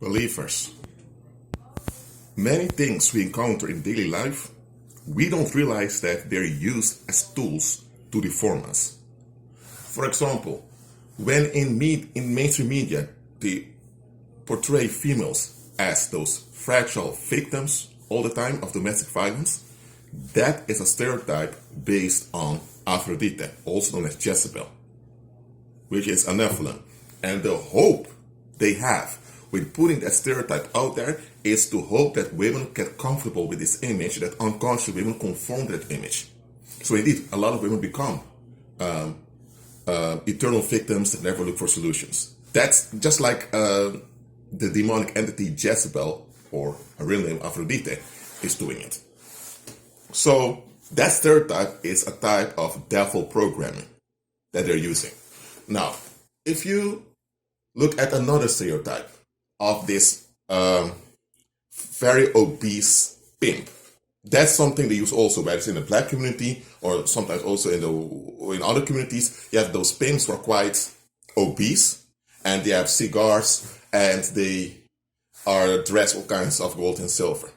Believers, many things we encounter in daily life, we don't realize that they're used as tools to deform us. For example, when in mainstream media, they portray females as those fragile victims all the time of domestic violence, that is a stereotype based on Aphrodite, also known as Jezebel, which is a Nephilim. And the hope they have with putting that stereotype out there is to hope that women get comfortable with this image, that unconsciously women conform to that image. So indeed, a lot of women become eternal victims that never look for solutions. That's just like the demonic entity Jezebel, or her real name Aphrodite, is doing it. So that stereotype is a type of devil programming that they're using. Now, if you look at another stereotype of this very obese pimp, that's something they use also, whether it's in the black community or sometimes also in other communities. You have those pimps who are quite obese and they have cigars and they are dressed all kinds of gold and silver.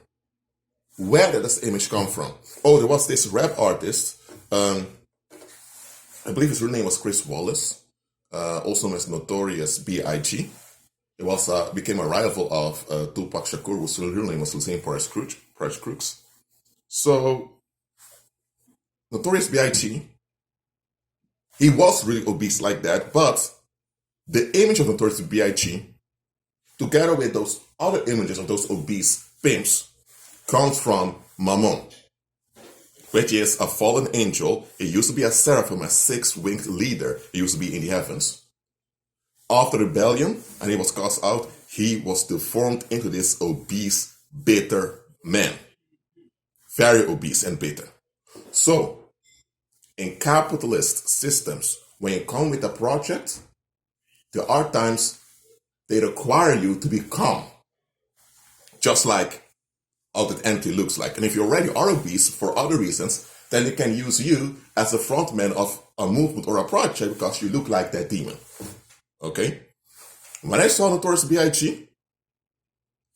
Where did this image come from? Oh, there was this rap artist, I believe his real name was Chris Wallace, also known as Notorious B.I.G. He was became a rival of Tupac Shakur, whose real name was Hussein Paris Crooks. So, Notorious B.I.G., he was really obese like that, but the image of Notorious B.I.G., together with those other images of those obese pimps, comes from Mammon, which is a fallen angel. It used to be a seraphim, a six-winged leader. It used to be in the heavens. After rebellion, and he was cast out, he was deformed into this obese, bitter man. Very obese and bitter. So, in capitalist systems, when you come with a project, there are times they require you to become just like how that entity looks like. And if you already are obese for other reasons, then they can use you as a frontman of a movement or a project because you look like that demon. Okay? When I saw Notorious B.I.G.,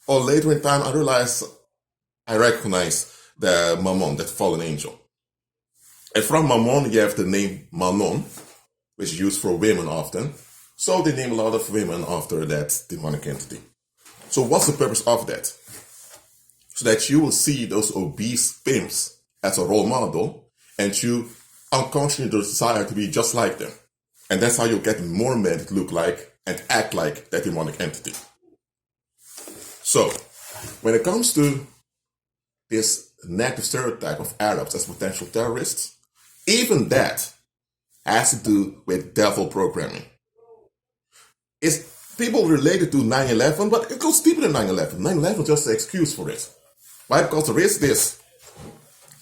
or later in time, I realized I recognize the Mammon, that fallen angel. And from Mammon, you have the name Manon, which is used for women often. So they name a lot of women after that demonic entity. So what's the purpose of that? So that you will see those obese pimps as a role model, and you unconsciously desire to be just like them. And that's how you'll get more men that look like and act like that demonic entity. So, when it comes to this negative stereotype of Arabs as potential terrorists, even that has to do with devil programming. It's people related to 9/11, but it goes deeper than 9/11. 9/11 is just an excuse for it. Why? Because there is this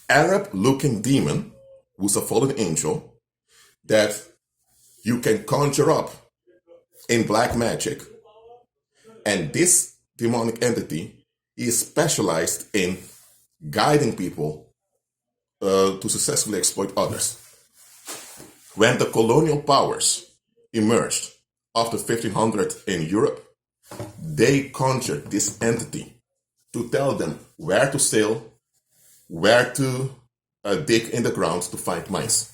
Arab-looking demon, who's a fallen angel, that you can conjure up in black magic. And this demonic entity is specialized in guiding people to successfully exploit others. When the colonial powers emerged after 1500 in Europe, they conjured this entity to tell them where to sail, where to dig in the ground to find mines.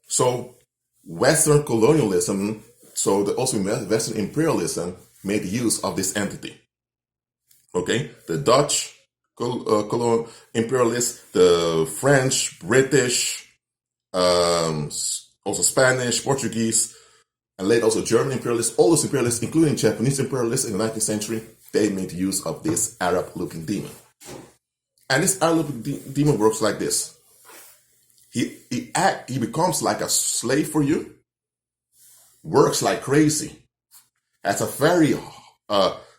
So Western colonialism, also Western imperialism, made use of this entity. Okay, the Dutch colonial imperialists, the French, British, also Spanish, Portuguese, and later also German imperialists, all those imperialists, including Japanese imperialists in the 19th century, they made use of this Arab-looking demon. And this Arab-looking demon works like this. He becomes like a slave for you, works like crazy, has a very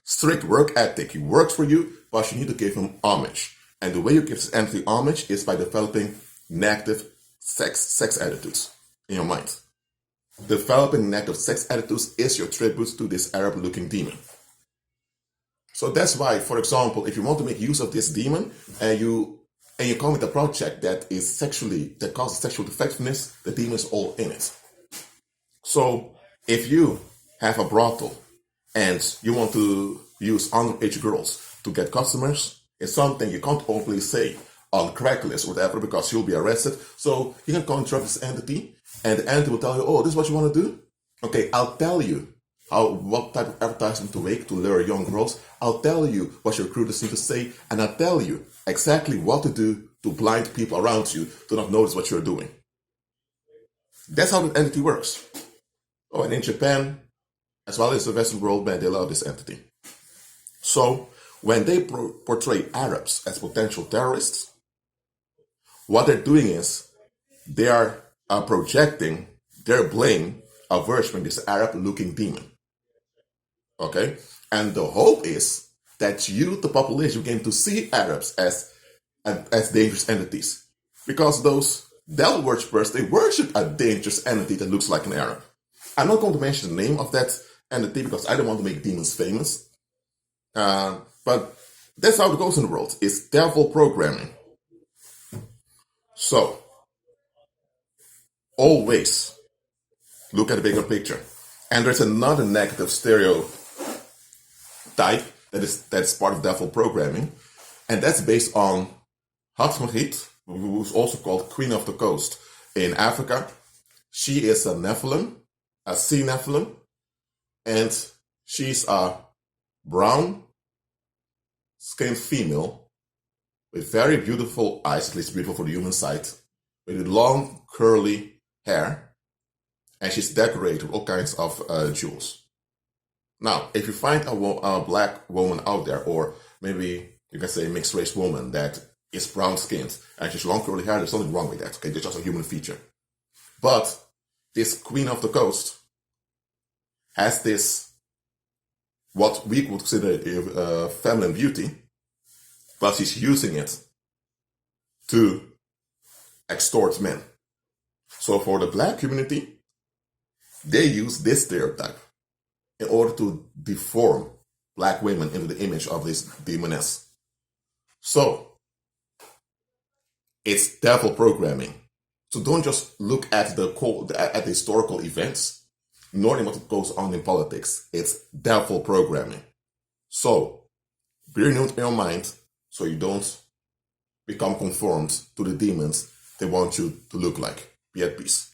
strict work ethic. He works for you, but you need to give him homage. And the way you give this entity homage is by developing negative sex attitudes in your mind. Developing negative sex attitudes is your tribute to this Arab-looking demon. So that's why, for example, if you want to make use of this demon and you come with a project that causes sexual defectiveness, the demon is all in it. So if you have a brothel and you want to use underage girls to get customers is something you can't openly say on Craigslist or whatever because you'll be arrested. So you can contract this entity and the entity will tell you, oh, this is what you want to do? Okay, I'll tell you what type of advertisement to make to lure young girls. I'll tell you what your recruiters need to say, and I'll tell you exactly what to do to blind people around you to not notice what you're doing. That's how the entity works. Oh, and in Japan, as well as the Western world, man, they love this entity. So when they portray Arabs as potential terrorists, what they're doing is they are projecting their blame of worshiping this Arab-looking demon. Okay? And the hope is that you, the population, begin to see Arabs as dangerous entities. Because those devil worshippers, they worship a dangerous entity that looks like an Arab. I'm not going to mention the name of that entity because I don't want to make demons famous. But that's how it goes in the world. It's devil programming. So, always look at the bigger picture. And there's another negative stereotype that's part of devil programming. And that's based on Hatmachit, who's also called Queen of the Coast in Africa. She is a Nephilim, a sea Nephilim, and she's a brown skinned female with very beautiful eyes, at least beautiful for the human sight, with long curly hair, and she's decorated with all kinds of jewels. Now, if you find a black woman out there, or maybe you can say a mixed race woman that is brown skinned and she's long curly hair, there's nothing wrong with that. Okay, that's just a human feature. But this Queen of the Coast has this, what we would consider feminine beauty, but she's using it to extort men. So for the black community, they use this stereotype in order to deform black women into the image of this demoness. So it's devil programming. So don't just look at the historical events, nor what goes on in politics. It's devil programming. So be renewed in your mind so you don't become conformed to the demons they want you to look like. Be at peace.